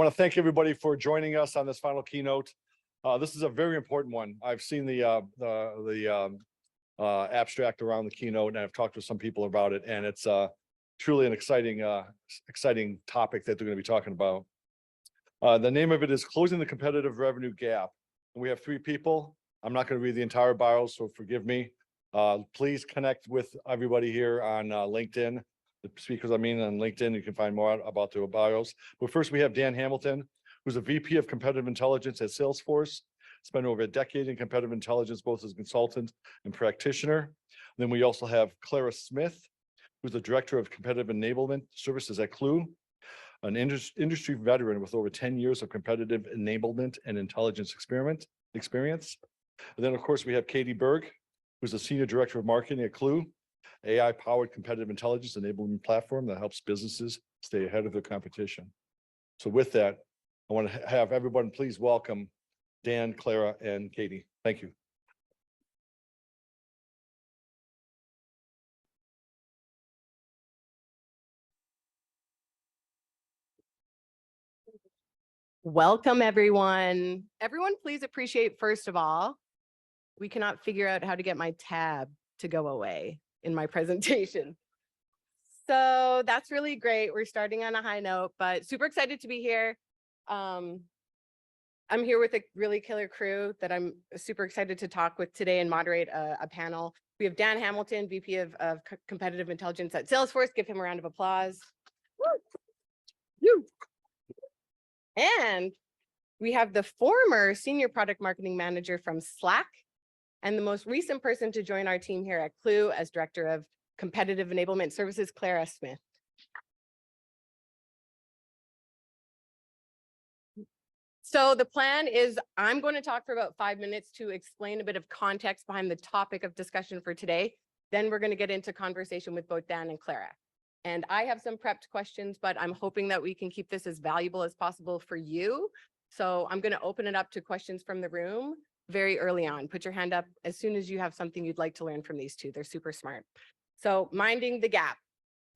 want to thank everybody for joining us on this final keynote. This is a very important one. I've seen the abstract around the keynote, and I've talked to some people about it, and it's truly an exciting topic that they're going to be talking about. The name of it is Closing the Competitive Revenue Gap. And we have 3 people. I'm not going to read the entire bio, so forgive me. Please connect with everybody here on LinkedIn. The speakers, on LinkedIn, you can find more about their bios. But first, we have Dan Hamilton, who's a VP of Competitive Intelligence at Salesforce. Spent over a decade in competitive intelligence, both as a consultant and practitioner. And then we also have Clara Smith, who's the Director of Competitive Enablement Services at Clue, an industry veteran with over 10 years of competitive enablement and intelligence experience. And then, of course, we have Katie Berg, who's the Senior Director of Marketing at Clue, AI-powered competitive intelligence enablement platform that helps businesses stay ahead of their competition. So with that, I want to have everyone please welcome Dan, Clara, and Katie. Thank you. Welcome, everyone. Everyone, please appreciate, first of all, we cannot figure out how to get my tab to go away in my presentation. So that's really great. We're starting on a high note, but super excited to be here. I'm here with a really killer crew that I'm super excited to talk with today and moderate a panel. We have Dan Hamilton, VP of Competitive Intelligence at Salesforce. Give him a round of applause. Woo! And we have the former Senior Product Marketing Manager from Slack and the most recent person to join our team here at Clue as Director of Competitive Enablement Services, Clara Smith. So the plan is I'm going to talk for about 5 minutes to explain a bit of context behind the topic of discussion for today. Then we're going to get into conversation with both Dan and Clara. And I have some prepped questions, but I'm hoping that we can keep this as valuable as possible for you. So I'm going to open it up to questions from the room very early on. Put your hand up as soon as you have something you'd like to learn from these two. They're super smart. So minding the gap.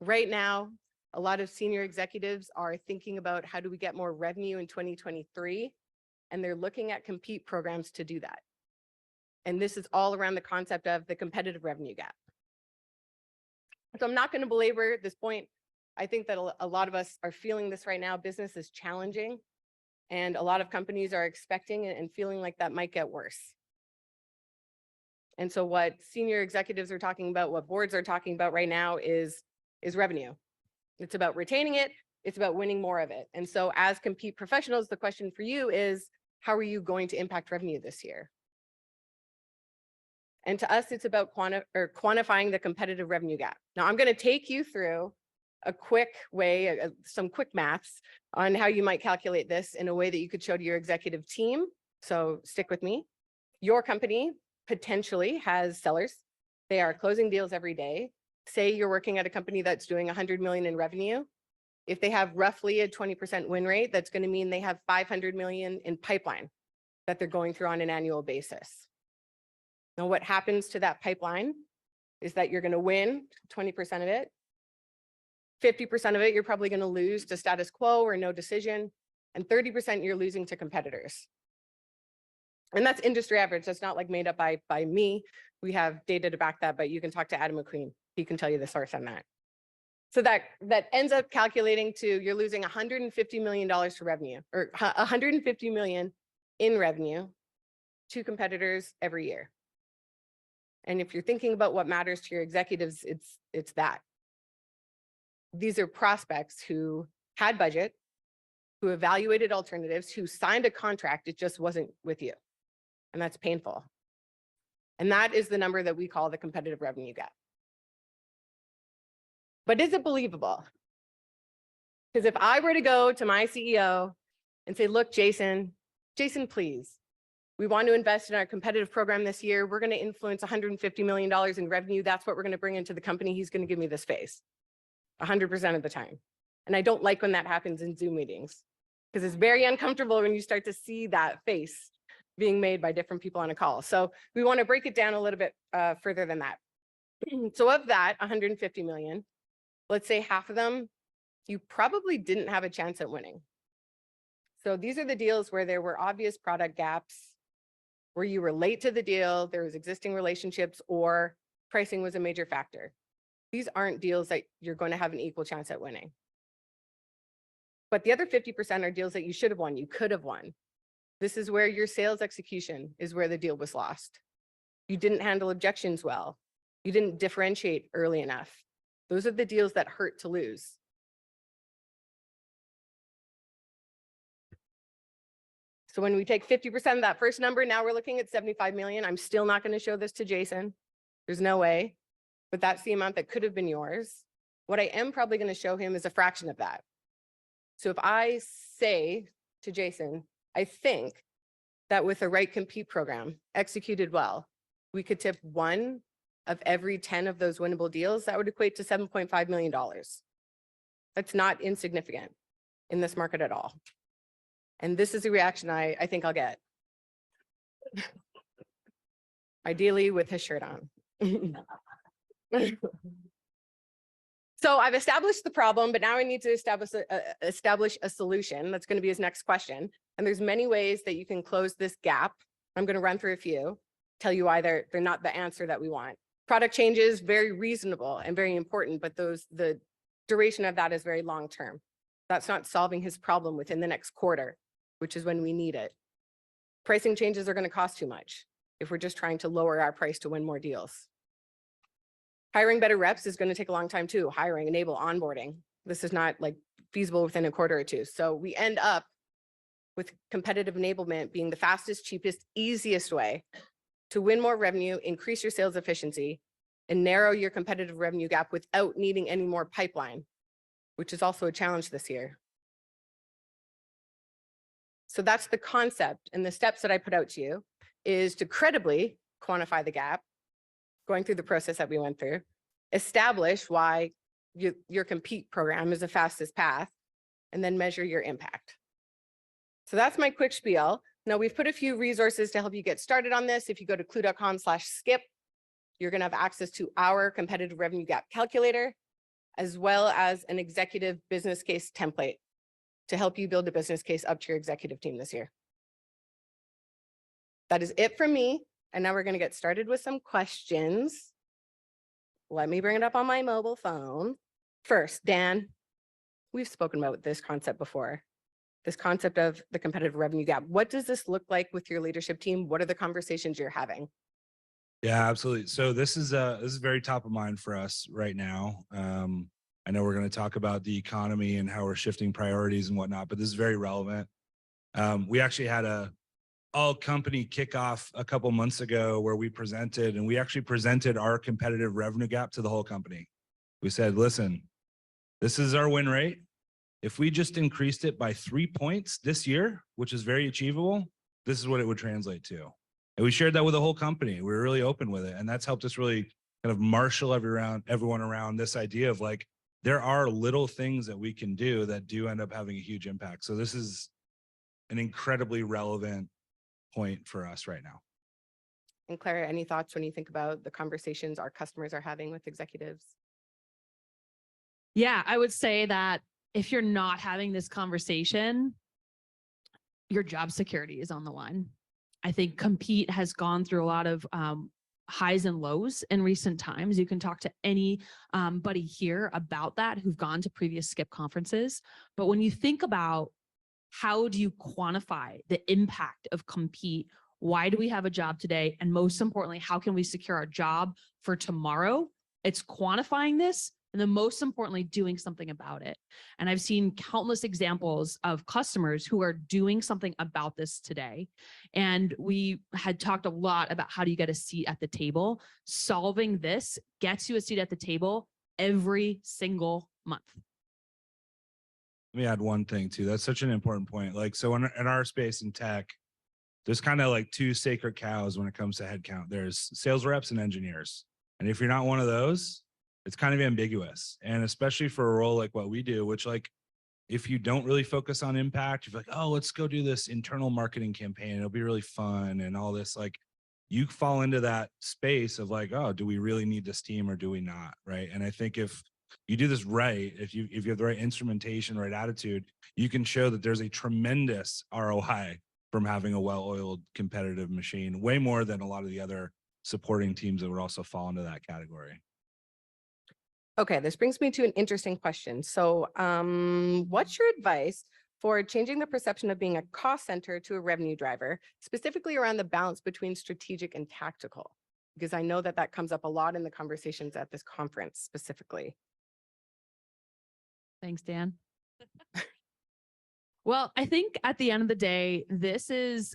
Right now, a lot of senior executives are thinking about how do we get more revenue in 2023, and they're looking at compete programs to do that. And this is all around the concept of the competitive revenue gap. So I'm not going to belabor this point. I think that a lot of us are feeling this right now. Business is challenging, and a lot of companies are expecting and feeling like that might get worse. And so what senior executives are talking about, what boards are talking about right now is revenue. It's about retaining it. It's about winning more of it. And so as compete professionals, the question for you is, how are you going to impact revenue this year? And to us, it's about quantifying the competitive revenue gap. Now, I'm going to take you through a quick way, some quick maths on how you might calculate this in a way that you could show to your executive team. So stick with me. Your company potentially has sellers. They are closing deals every day. Say you're working at a company that's doing 100 million in revenue. If they have roughly a 20% win rate, that's going to mean they have 500 million in pipeline that they're going through on an annual basis. Now, what happens to that pipeline is that you're going to win 20% of it. 50% of it, you're probably going to lose to status quo or no decision. And 30% you're losing to competitors. And that's industry average. That's not like made up by me. We have data to back that, but you can talk to Adam McQueen. He can tell you the source on that. So that ends up calculating to you're losing $150 million to revenue, or 150 million in revenue to competitors every year. And if you're thinking about what matters to your executives, it's that. These are prospects who had budget, who evaluated alternatives, who signed a contract, it just wasn't with you. And that's painful. And that is the number that we call the competitive revenue gap. But is it believable? Because if I were to go to my CEO and say, look, Jason, please, we want to invest in our competitive program this year. We're going to influence $150 million in revenue. That's what we're going to bring into the company. He's going to give me this face 100% of the time. And I don't like when that happens in Zoom meetings, because it's very uncomfortable when you start to see that face being made by different people on a call. So we want to break it down a little bit further than that. So of that 150 million, let's say half of them, you probably didn't have a chance at winning. So these are the deals where there were obvious product gaps, where you were late to the deal, there was existing relationships, or pricing was a major factor. These aren't deals that you're going to have an equal chance at winning. But the other 50% are deals that you should have won, you could have won. This is where your sales execution is where the deal was lost. You didn't handle objections well. You didn't differentiate early enough. Those are the deals that hurt to lose. So when we take 50% of that first number, now we're looking at 75 million. I'm still not going to show this to Jason. There's no way, but that's the amount that could have been yours. What I am probably going to show him is a fraction of that. So if I say to Jason, I think that with the right compete program executed well, we could tip 1 of every 10 of those winnable deals, that would equate to $7.5 million. That's not insignificant in this market at all. And this is the reaction I think I'll get. Ideally with his shirt on. So I've established the problem, but now I need to establish a solution. That's going to be his next question. And there's many ways that you can close this gap. I'm going to run through a few, tell you why they're not the answer that we want. Product changes, very reasonable and very important, but the duration of that is very long term. That's not solving his problem within the next quarter, which is when we need it. Pricing changes are going to cost too much if we're just trying to lower our price to win more deals. Hiring better reps is going to take a long time too. Hiring, enable, onboarding. This is not like feasible within a quarter or two. So we end up with competitive enablement being the fastest, cheapest, easiest way to win more revenue, increase your sales efficiency, and narrow your competitive revenue gap without needing any more pipeline, which is also a challenge this year. So that's the concept, and the steps that I put out to you is to credibly quantify the gap, going through the process that we went through, establish why your compete program is the fastest path, and then measure your impact. So that's my quick spiel. Now we've put a few resources to help you get started on this. If you go to clue.com/skip, you're going to have access to our competitive revenue gap calculator, as well as an executive business case template to help you build a business case up to your executive team this year. That is it from me. And now we're going to get started with some questions. Let me bring it up on my mobile phone. First, Dan, we've spoken about this concept before, this concept of the competitive revenue gap. What does this look like with your leadership team? What are the conversations you're having? Yeah, absolutely. So this is very top of mind for us right now. I know we're going to talk about the economy and how we're shifting priorities and whatnot, but this is very relevant. We actually had a all company kickoff a couple months ago where we presented our competitive revenue gap to the whole company. We said, listen, this is our win rate. If we just increased it by 3 points this year, which is very achievable, this is what it would translate to. And we shared that with the whole company. We were really open with it. And that's helped us really kind of marshal everyone around this idea of like, there are little things that we can do that do end up having a huge impact. So this is an incredibly relevant point for us right now. And Clara, any thoughts when you think about the conversations our customers are having with executives? Yeah, I would say that if you're not having this conversation, your job security is on the line. I think compete has gone through a lot of highs and lows in recent times. You can talk to anybody here about that who've gone to previous SCIP conferences. But when you think about how do you quantify the impact of compete? Why do we have a job today? And most importantly, how can we secure our job for tomorrow? It's quantifying this, and then most importantly, doing something about it. And I've seen countless examples of customers who are doing something about this today. And we had talked a lot about how do you get a seat at the table. Solving this gets you a seat at the table every single month. Let me add one thing too. That's such an important point. Like, so in our space in tech, there's kind of like two sacred cows when it comes to headcount. There's sales reps and engineers. And if you're not one of those, it's kind of ambiguous. And especially for a role like what we do, which like, if you don't really focus on impact, you're like, oh, let's go do this internal marketing campaign. It'll be really fun and all this. Like, you fall into that space of like, oh, do we really need this team or do we not? Right. And I think if you do this right, if you have the right instrumentation, right attitude, you can show that there's a tremendous ROI from having a well-oiled competitive machine, way more than a lot of the other supporting teams that would also fall into that category. Okay, this brings me to an interesting question. So what's your advice for changing the perception of being a cost center to a revenue driver, specifically around the balance between strategic and tactical? Because I know that that comes up a lot in the conversations at this conference specifically. Thanks, Dan. Well, I think at the end of the day, this is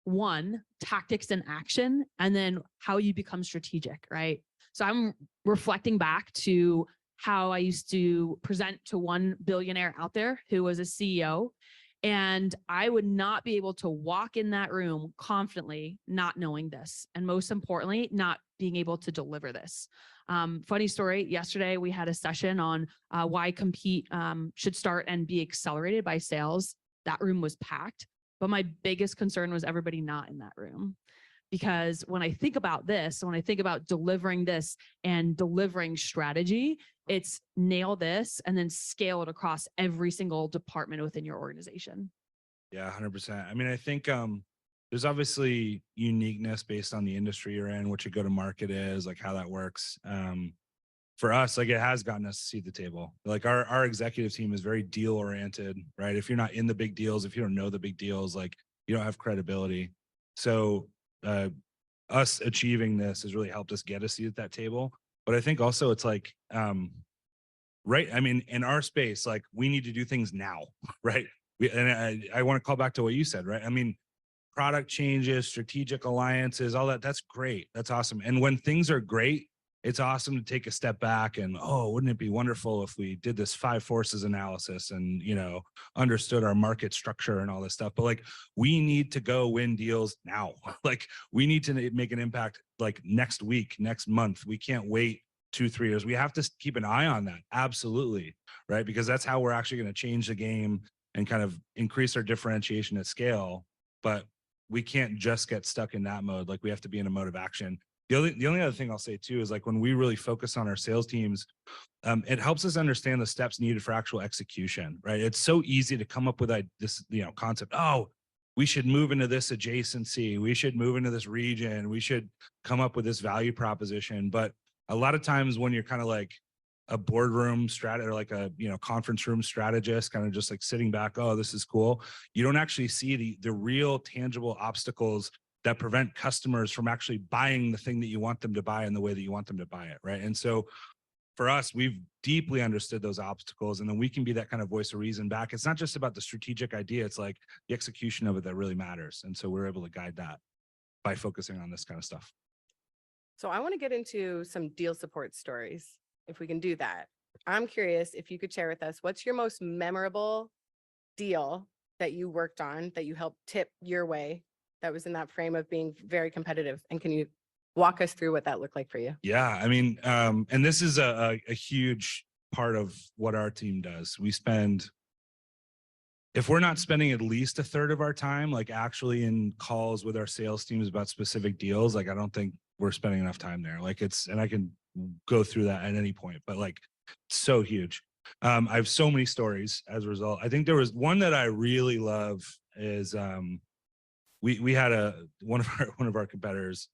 one, tactics and action, and then how you become strategic, right? So I'm reflecting back to how I used to present to one billionaire out there who was a CEO, and I would not be able to walk in that room confidently, not knowing this. And most importantly, not being able to deliver this. Funny story, yesterday we had a session on why Compete should start and be accelerated by sales. That room was packed, but my biggest concern was everybody not in that room. Because when I think about this, when I think about delivering this and delivering strategy, it's nail this and then scale it across every single department within your organization. Yeah, 100%. I mean, I think there's obviously uniqueness based on the industry you're in, what your go-to-market is, like how that works. For us, like it has gotten us to see the table. Like our executive team is very deal oriented, right? If you're not in the big deals, if you don't know the big deals, like you don't have credibility. So us achieving this has really helped us get a seat at that table. But I think also it's like, right. I mean, in our space, like we need to do things now, right? I want to call back to what you said, right? I mean, product changes, strategic alliances, all that, that's great. That's awesome. And when things are great, it's awesome to take a step back and, oh, wouldn't it be wonderful if we did this 5 forces analysis and, you know, understood our market structure and all this stuff. But like, we need to go win deals now. Like we need to make an impact like next week, next month. We can't wait 2-3 years. We have to keep an eye on that. Absolutely. Right. Because that's how we're actually going to change the game and kind of increase our differentiation at scale. But we can't just get stuck in that mode. Like we have to be in a mode of action. The only other thing I'll say too is like when we really focus on our sales teams, it helps us understand the steps needed for actual execution, right? It's so easy to come up with this, you know, concept. Oh, we should move into this adjacency. We should move into this region. We should come up with this value proposition. But a lot of times when you're kind of like a boardroom strategist or like a, you know, conference room strategist, kind of just like sitting back, oh, this is cool. You don't actually see the real tangible obstacles that prevent customers from actually buying the thing that you want them to buy in the way that you want them to buy it, right? And so for us, we've deeply understood those obstacles, and then we can be that kind of voice of reason back. It's not just about the strategic idea, it's like the execution of it that really matters. And so we're able to guide that by focusing on this kind of stuff. So I want to get into some deal support stories, if we can do that. I'm curious if you could share with us, what's your most memorable deal that you worked on that you helped tip your way that was in that frame of being very competitive? And can you walk us through what that looked like for you? Yeah, I mean, and this is a huge part of what our team does. We spend, if we're not spending at least 1/3 of our time, like actually in calls with our sales teams about specific deals, like I don't think we're spending enough time there. Like and I can go through that at any point, but like it's so huge. I have so many stories as a result. I think there was one that I really love is we had one of our competitors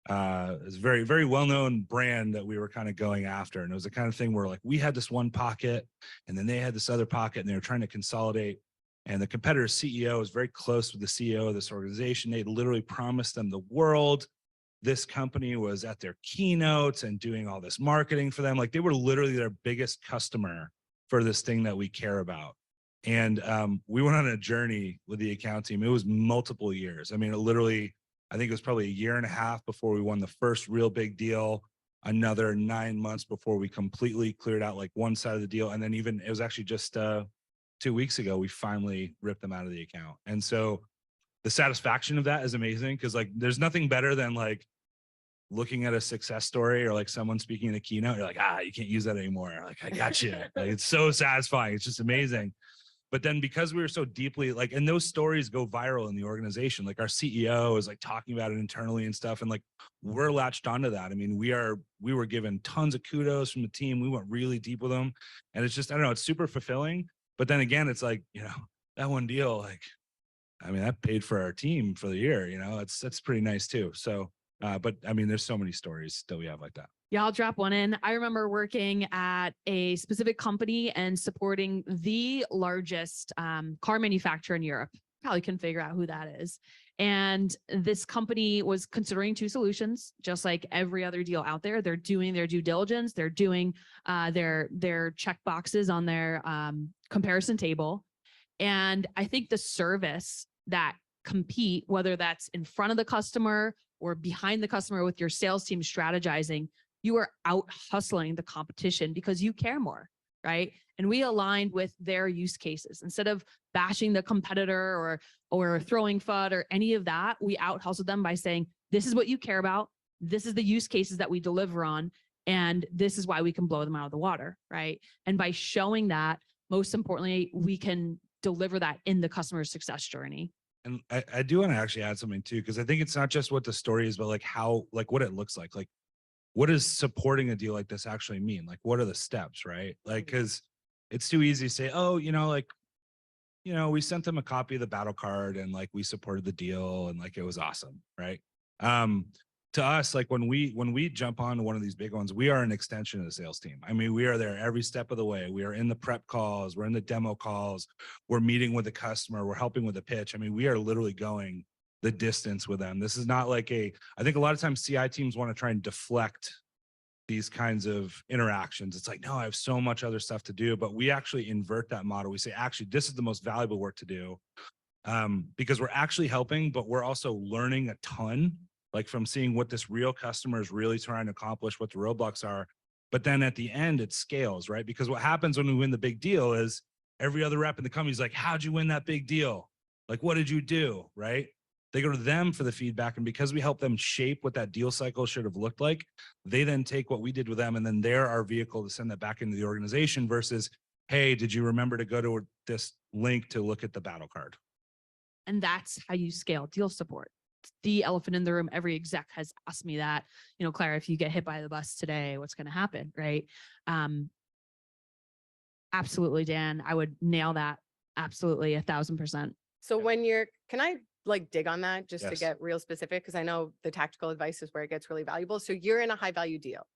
is a very, very well-known brand that we were kind of going after. And it was the kind of thing where like we had this one pocket and then they had this other pocket and they were trying to consolidate. And the competitor's CEO was very close with the CEO of this organization. They literally promised them the world. This company was at their keynotes and doing all this marketing for them. Like they were literally their biggest customer for this thing that we care about. And we went on a journey with the account team. It was multiple years. I mean, it literally, I think it was probably 1.5 years before we won the first real big deal, another 9 months before we completely cleared out like one side of the deal. And then even, it was actually just 2 weeks ago, we finally ripped them out of the account. And so the satisfaction of that is amazing because like, there's nothing better than like looking at a success story or like someone speaking in a keynote. You're like, you can't use that anymore. Like, I got you. Like, it's so satisfying. It's just amazing. But then because we were so deeply like, and those stories go viral in the organization, like our CEO is like talking about it internally and stuff. And like, we're latched onto that. I mean, we were given tons of kudos from the team. We went really deep with them. And it's just, I don't know, it's super fulfilling. But then again, it's like, that one deal, like, I mean, that paid for our team for the year, that's pretty nice too. So, but I mean, there's so many stories that we have like that. Yeah, I'll drop one in. I remember working at a specific company and supporting the largest car manufacturer in Europe. Probably couldn't figure out who that is. And this company was considering two solutions, just like every other deal out there. They're doing their due diligence. They're doing their check boxes on their comparison table. And I think the service that Compete, whether that's in front of the customer or behind the customer with your sales team strategizing, you are out hustling the competition because you care more, right? And we aligned with their use cases. Instead of bashing the competitor or throwing FUD or any of that, we out hustled them by saying, this is what you care about. This is the use cases that we deliver on. And this is why we can blow them out of the water, right? And by showing that, most importantly, we can deliver that in the customer success journey. And I do want to actually add something too, because I think it's not just what the story is, but like how, like what it looks like what does supporting a deal like this actually mean? Like, what are the steps, right? Like, because it's too easy to say, oh, we sent them a copy of the battle card and like we supported the deal and like it was awesome, right? To us, like when we jump on one of these big ones, we are an extension of the sales team. I mean, we are there every step of the way. We are in the prep calls, we're in the demo calls, we're meeting with the customer, we're helping with the pitch. I mean, we are literally going the distance with them. This is not like I think a lot of times CI teams want to try and deflect these kinds of interactions. It's like, no, I have so much other stuff to do, but we actually invert that model. We say, actually, this is the most valuable work to do because we're actually helping, but we're also learning a ton, like from seeing what this real customer is really trying to accomplish, what the roadblocks are. But then at the end, it scales, right? Because what happens when we win the big deal is every other rep in the company is like, how'd you win that big deal? Like, what did you do, right? They go to them for the feedback. And because we help them shape what that deal cycle should have looked like, they then take what we did with them and then they're our vehicle to send that back into the organization versus, hey, did you remember to go to this link to look at the battle card? And that's how you scale deal support. It's the elephant in the room. Every exec has asked me that, Clara, if you get hit by the bus today, what's going to happen, right? Absolutely, Dan. I would nail that. Absolutely, 1,000%. So can I dig on that just to Yes. get real specific? Because I know the tactical advice is where it gets really valuable. So you're in a high value deal.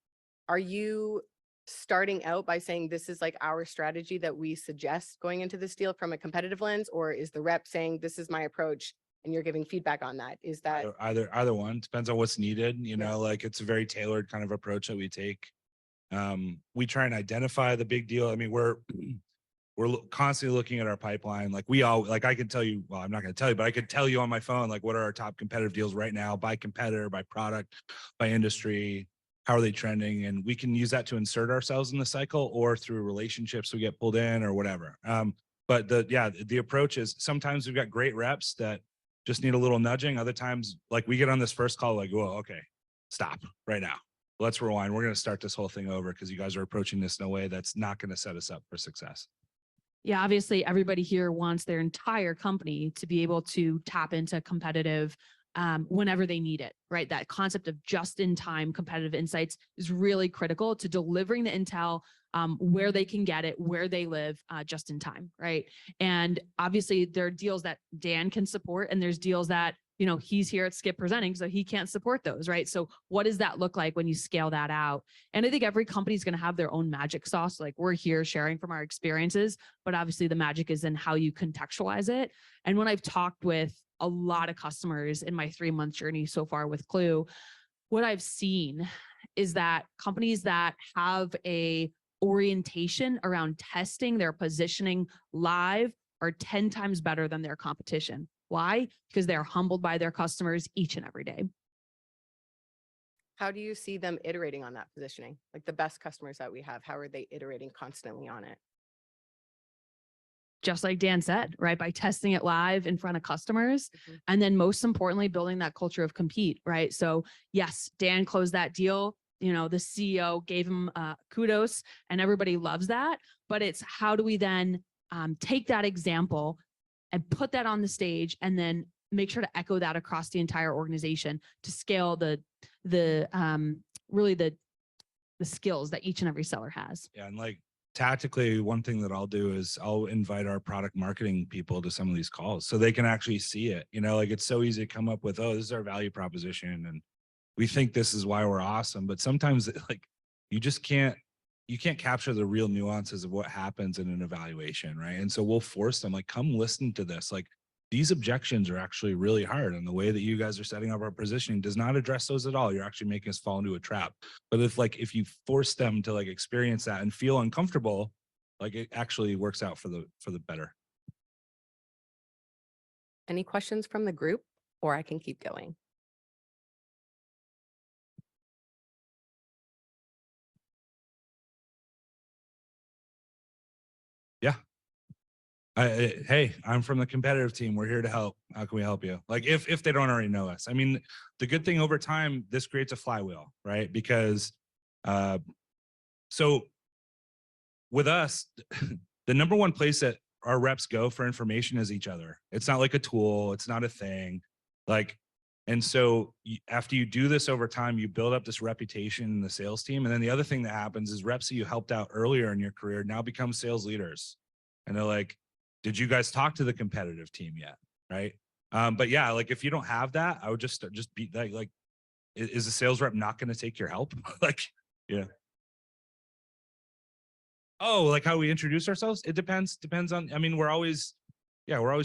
Are you starting out by saying this is like our strategy that we suggest going into this deal from a competitive lens, or is the rep saying this is my approach and you're giving feedback on that? Is that Either one? Depends on what's needed. Yeah. Like it's a very tailored kind of approach that we take. We try and identify the big deal. I mean, we're constantly looking at our pipeline. Like I can tell you, well, I'm not going to tell you, but I could tell you on my phone, like what are our top competitive deals right now by competitor, by product, by industry, how are they trending? And we can use that to insert ourselves in the cycle or through relationships we get pulled in or whatever. But the approach is sometimes we've got great reps that just need a little nudging. Other times, like we get on this first call, like, whoa, okay, stop right now. Let's rewind. We're going to start this whole thing over because you guys are approaching this in a way that's not going to set us up for success. Yeah, obviously everybody here wants their entire company to be able to tap into competitive whenever they need it, right? That concept of just-in-time competitive insights is really critical to delivering the intel where they can get it, where they live, just in time, right? And obviously there are deals that Dan can support and there's deals that, he's here at SCIP presenting, so he can't support those, right? So what does that look like when you scale that out? And I think every company is going to have their own magic sauce. Like we're here sharing from our experiences, but obviously the magic is in how you contextualize it. And when I've talked with a lot of customers in my 3-month journey so far with Clue, what I've seen is that companies that have a orientation around testing their positioning live are 10 times better than their competition. Why? Because they're humbled by their customers each and every day. How do you see them iterating on that positioning? Like the best customers that we have, how are they iterating constantly on it? Just like Dan said, right? By testing it live in front of customers. And then most importantly, building that culture of compete, right? So yes, Dan closed that deal. The CEO gave him kudos and everybody loves that. But it's how do we then take that example and put that on the stage, and then make sure to echo that across the entire organization to scale really the skills that each and every seller has. Yeah. And like tactically, one thing that I'll do is I'll invite our product marketing people to some of these calls so they can actually see it. You know, like it's so easy to come up with, oh, this is our value proposition and we think this is why we're awesome. But sometimes like you just you can't capture the real nuances of what happens in an evaluation, right? And so we'll force them, like, come listen to this. Like, these objections are actually really hard, and the way that you guys are setting up our positioning does not address those at all. You're actually making us fall into a trap. But if you force them to like experience that and feel uncomfortable, like it actually works out for the better. Any questions from the group, or I can keep going? Yeah. Hey, I'm from the competitive team. We're here to help. How can we help you? Like if they don't already know us. I mean, the good thing over time, this creates a flywheel, right? Because so with us, the number one place that our reps go for information is each other. It's not like a tool. It's not a thing. Like, and so after you do this over time, you build up this reputation in the sales team. And then the other thing that happens is reps that you helped out earlier in your career now become sales leaders. And they're like, did you guys talk to the competitive team yet? Right. But yeah, like if you don't have that, I would just be like, is a sales rep not going to take your help? Like, yeah. Oh, like how we introduce ourselves? It depends on, I mean, we're always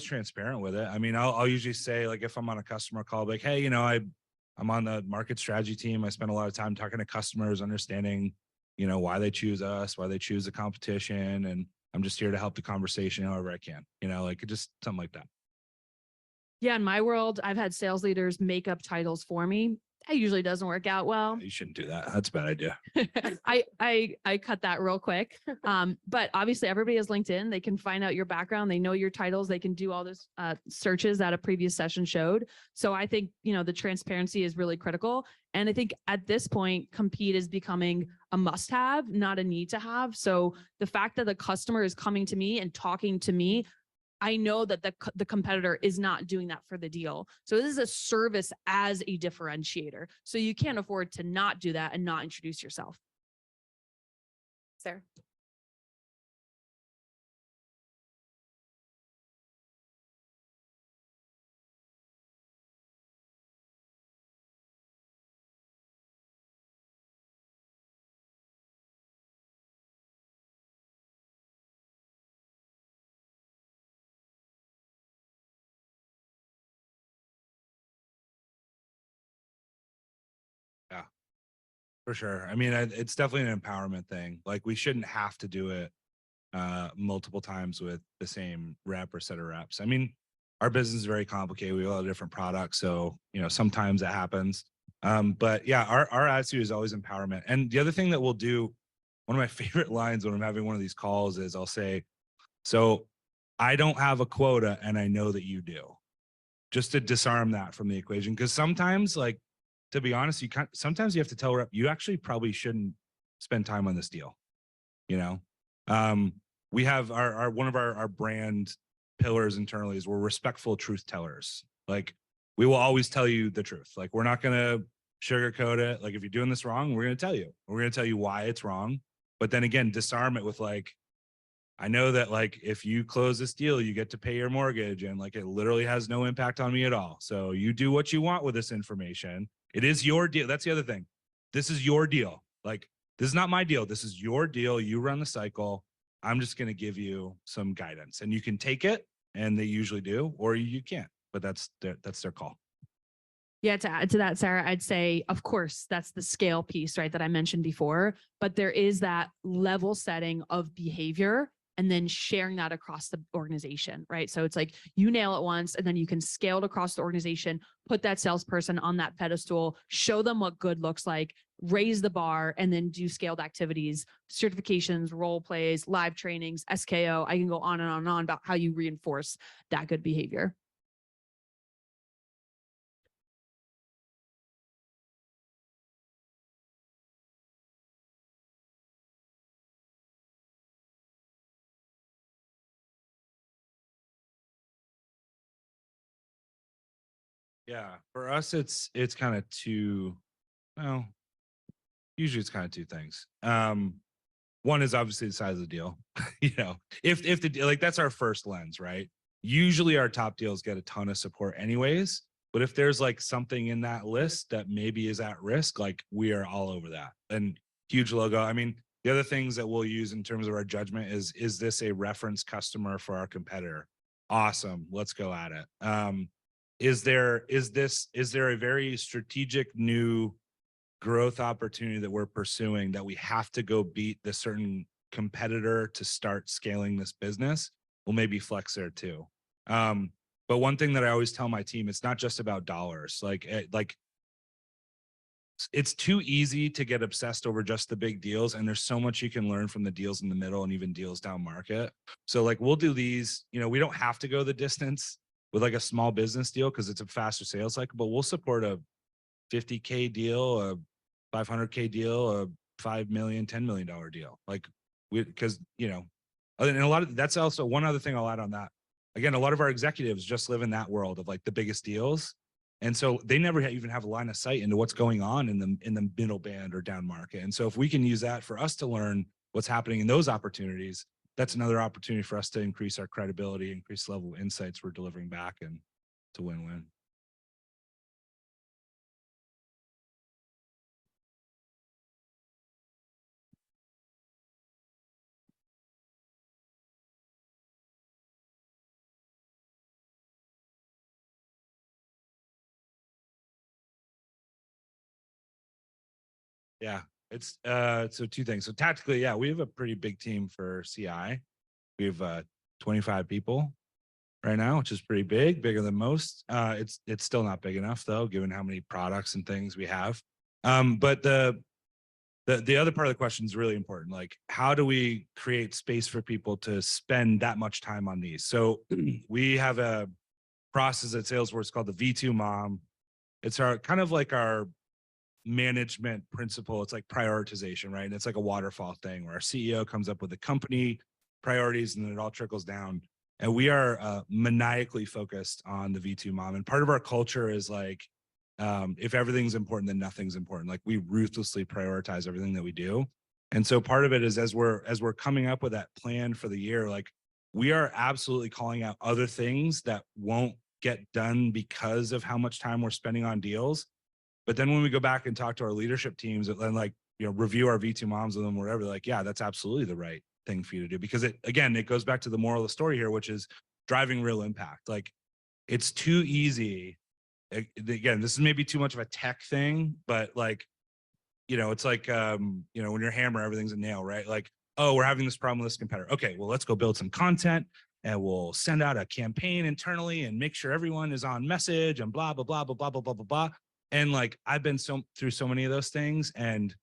transparent with it. I mean, I'll usually say, like, if I'm on a customer call, like, hey, you know, I'm on the market strategy team. I spend a lot of time talking to customers, understanding, you know, why they choose us, why they choose the competition. And I'm just here to help the conversation however I can, you know, like just something like that. Yeah, in my world, I've had sales leaders make up titles for me. That usually doesn't work out well. You shouldn't do that. That's a bad idea. I cut that real quick. But obviously everybody has LinkedIn. They can find out your background. They know your titles. They can do all those searches that a previous session showed. So I think, you know, the transparency is really critical. And I think at this point, Compete is becoming a must have, not a need to have. So the fact that the customer is coming to me and talking to me, I know that the competitor is not doing that for the deal. So this is a service as a differentiator. So you can't afford to not do that and not introduce yourself. Sarah? Yeah, for sure. I mean, it's definitely an empowerment thing. Like we shouldn't have to do it multiple times with the same rep or set of reps. I mean, our business is very complicated. We have a lot of different products. So, you know, sometimes that happens. But yeah, our attitude is always empowerment. And the other thing that we'll do, one of my favorite lines when I'm having one of these calls is I'll say, so I don't have a quota and I know that you do, just to disarm that from the equation. Cause sometimes, like, to be honest, sometimes you have to tell a rep, you actually probably shouldn't spend time on this deal. You know, we have one of our brand pillars internally is we're respectful truth tellers. Like we will always tell you the truth. Like we're not going to sugarcoat it. Like if you're doing this wrong, we're going to tell you. We're going to tell you why it's wrong. But then again, disarm it with like, I know that like if you close this deal, you get to pay your mortgage and like it literally has no impact on me at all. So you do what you want with this information. It is your deal. That's the other thing. This is your deal. Like this is not my deal. This is your deal. You run the cycle. I'm just going to give you some guidance and you can take it, and they usually do, or you can't, but that's their call. Yeah, to add to that, Sarah, I'd say, of course, that's the scale piece, right, that I mentioned before, but there is that level setting of behavior and then sharing that across the organization, right? So it's like you nail it once and then you can scale it across the organization, put that salesperson on that pedestal, show them what good looks like, raise the bar, and then do scaled activities, certifications, role plays, live trainings, SKO. I can go on and on and on about how you reinforce that good behavior. Yeah, for us, it's kind of two, well, usually it's kind of two things. One is obviously the size of the deal. If the deal, like that's our first lens, right? Usually our top deals get a ton of support anyways, but if there's like something in that list that maybe is at risk, like we are all over that. And huge logo. I mean, the other things that we'll use in terms of our judgment is this a reference customer for our competitor? Awesome. Let's go at it. Is there a very strategic new growth opportunity that we're pursuing that we have to go beat this certain competitor to start scaling this business? We'll maybe flex there too. But one thing that I always tell my team, it's not just about dollars. Like it's too easy to get obsessed over just the big deals, and there's so much you can learn from the deals in the middle and even deals down market. So like we'll do these, we don't have to go the distance with like a small business deal because it's a faster sales cycle, but we'll support a 50K deal, a 500K deal, a 5 million, $10 million deal. Like because, and a lot of that's also one other thing I'll add on that. Again, a lot of our executives just live in that world of like the biggest deals. And so they never even have a line of sight into what's going on in the middle band or down market. And so if we can use that for us to learn what's happening in those opportunities, that's another opportunity for us to increase our credibility, increase the level of insights we're delivering back, and to win-win. Yeah, it's so two things. So tactically, yeah, we have a pretty big team for CI. We have 25 people right now, which is pretty big, bigger than most. It's still not big enough though, given how many products and things we have. But the other part of the question is really important. Like, how do we create space for people to spend that much time on these? So we have a process at Salesforce called the V2 Mom. It's our kind of like our management principle. It's like prioritization, right? And it's like a waterfall thing where our CEO comes up with the company priorities and then it all trickles down. And we are maniacally focused on the V2 Mom. And part of our culture is like, if everything's important, then nothing's important. Like we ruthlessly prioritize everything that we do. And so part of it is as we're coming up with that plan for the year, like we are absolutely calling out other things that won't get done because of how much time we're spending on deals. But then when we go back and talk to our leadership teams and like, review our V2 Moms with them, whatever, like, yeah, that's absolutely the right thing for you to do. Because it goes back to the moral of the story here, which is driving real impact. Like it's too easy. Again, this is maybe too much of a tech thing, but like, it's like, when you're a hammer, everything's a nail, right? Like, oh, we're having this problem with this competitor. Okay, well, let's go build some content and we'll send out a campaign internally and make sure everyone is on message and blah, blah, blah, blah, blah, blah, blah, blah, blah. And like, I've been through so many of those things, and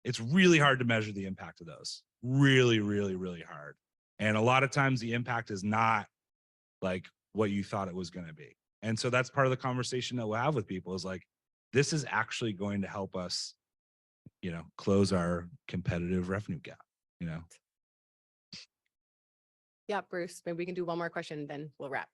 it's really hard to measure the impact of those. Really, really, really hard. And a lot of times the impact is not like what you thought it was going to be. And so that's part of the conversation that we'll have with people is like, this is actually going to help us, close our competitive revenue gap, Yeah, Bruce, maybe we can do one more question, then we'll wrap.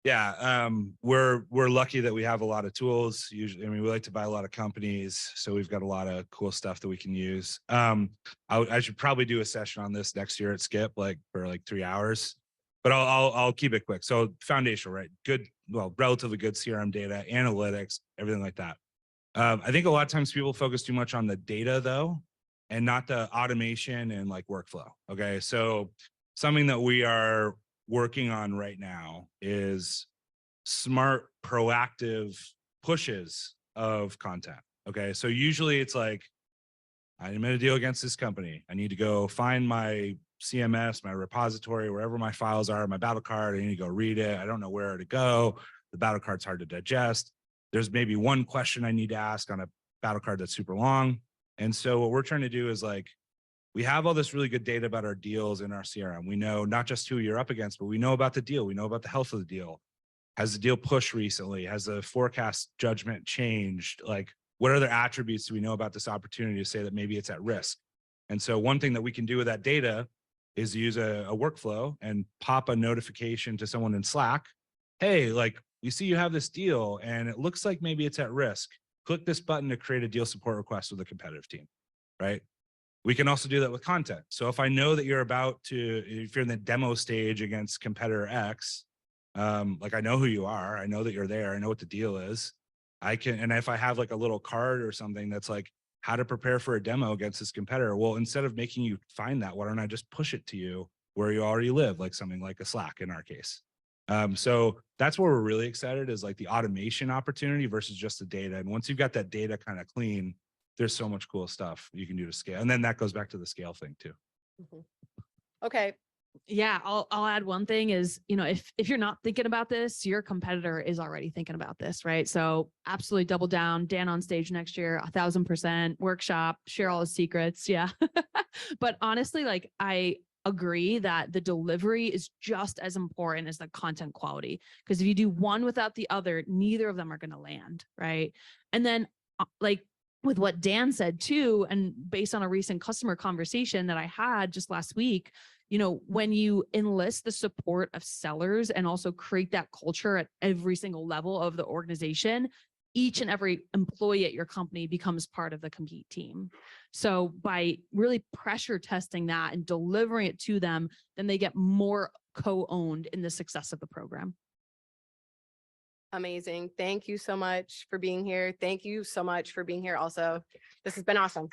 Yeah, we're lucky that we have a lot of tools. Usually, we like to buy a lot of companies, so we've got a lot of cool stuff that we can use. I should probably do a session on this next year at SCIP, like for like 3 hours, but I'll keep it quick. So foundational, right? Good, relatively good CRM data, analytics, everything like that. I think a lot of times people focus too much on the data though, and not the automation and like workflow. Okay, so something that we are working on right now is smart, proactive pushes of content. Okay. So usually it's like, I'm in a deal against this company. I need to go find my CMS, my repository, wherever my files are, my battle card. I need to go read it. I don't know where to go. The battle card's hard to digest. There's maybe one question I need to ask on a battle card that's super long. And so what we're trying to do is like, we have all this really good data about our deals in our CRM. We know not just who you're up against, but we know about the deal. We know about the health of the deal. Has the deal pushed recently? Has the forecast judgment changed? Like, what other attributes do we know about this opportunity to say that maybe it's at risk? And so one thing that we can do with that data is use a workflow and pop a notification to someone in Slack. Hey, like, we see you have this deal and it looks like maybe it's at risk. Click this button to create a deal support request with a competitive team, right? We can also do that with content. So if I know that you're if you're in the demo stage against competitor X, like I know who you are, I know that you're there, I know what the deal is. And if I have like a little card or something that's like how to prepare for a demo against this competitor, well, instead of making you find that, why don't I just push it to you where you already live, like something like a Slack in our case. So that's where we're really excited, is like the automation opportunity versus just the data. And once you've got that data kind of clean, there's so much cool stuff you can do to scale. And then that goes back to the scale thing too. Okay. Yeah, I'll add one thing is, if you're not thinking about this, your competitor is already thinking about this, right? So absolutely double down. Dan on stage next year, 1000% workshop, share all his secrets. Yeah. But honestly, like I agree that the delivery is just as important as the content quality. Because if you do one without the other, neither of them are going to land, right? And then like with what Dan said too, and based on a recent customer conversation that I had just last week, when you enlist the support of sellers and also create that culture at every single level of the organization, each and every employee at your company becomes part of the Compete team. So by really pressure testing that and delivering it to them, then they get more co-owned in the success of the program. Amazing. Thank you so much for being here. Thank you so much for being here also. This has been awesome.